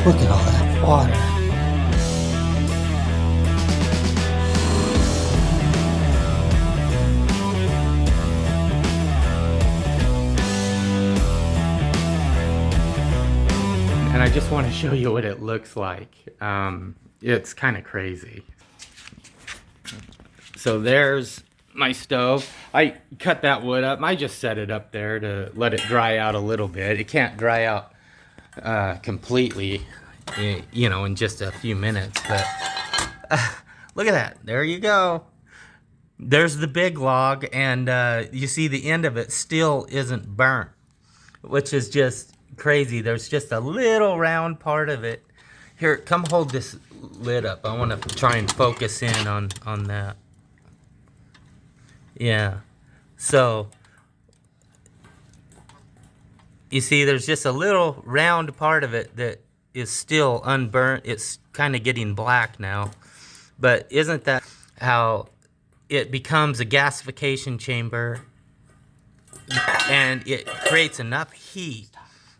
Look at all that water. And I just want to show you what it looks like. It's kind of crazy. So there's my stove. I cut that wood up. I just set it up there to let it dry out a little bit. It can't dry out completely, you know, in just a few minutes, but look at that. There you go. There's the big log, and you see the end of it still isn't burnt, which is just crazy. There's just a little round part of it. Here, come hold this lid up. I want to try and focus in on that. Yeah. So you see, there's just a little round part of it that is still unburnt. It's kind of getting black now. But isn't that how it becomes a gasification chamber, and it creates enough heat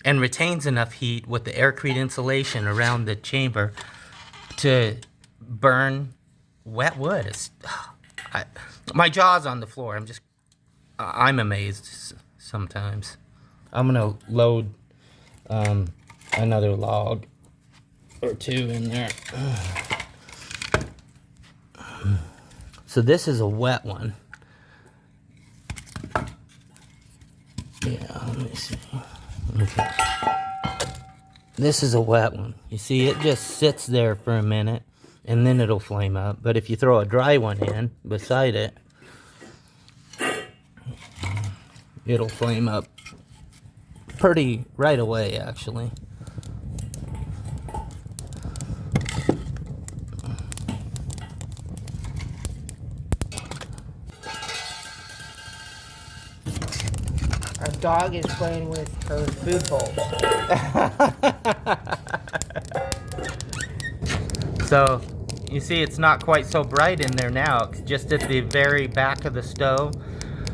and retains enough heat with the Aircrete insulation around the chamber to burn wet wood. My jaw's on the floor. I'm amazed sometimes. I'm gonna load another log or two in there. So this is a wet one. Yeah, let me see. Okay. This is a wet one. You see, it just sits there for a minute and then it'll flame up. But if you throw a dry one in beside it, it'll flame up pretty right away, actually. Our dog is playing with her food bowl. So, you see it's not quite so bright in there now. It's just at the very back of the stove.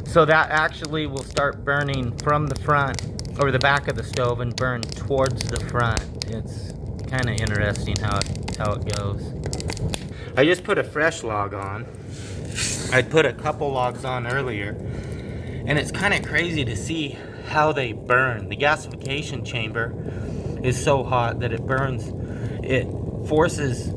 So that actually will start burning from the front, or the back of the stove, and burn towards the front. It's kind of interesting how it goes. I just put a fresh log on. I put a couple logs on earlier, and it's kind of crazy to see how they burn. The gasification chamber is so hot that it burns. It forces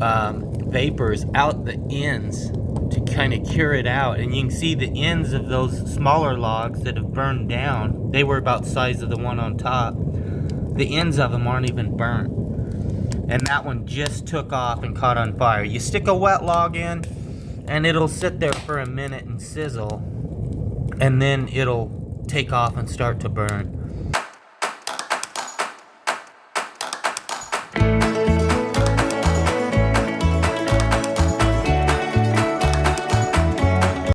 vapors out the ends to kind of cure it out, and you can see the ends of those smaller logs that have burned down. They were about the size of the one on top. The ends of them aren't even burnt, and that one just took off and caught on fire. You stick a wet log in and it'll sit there for a minute and sizzle, and then it'll take off and start to burn.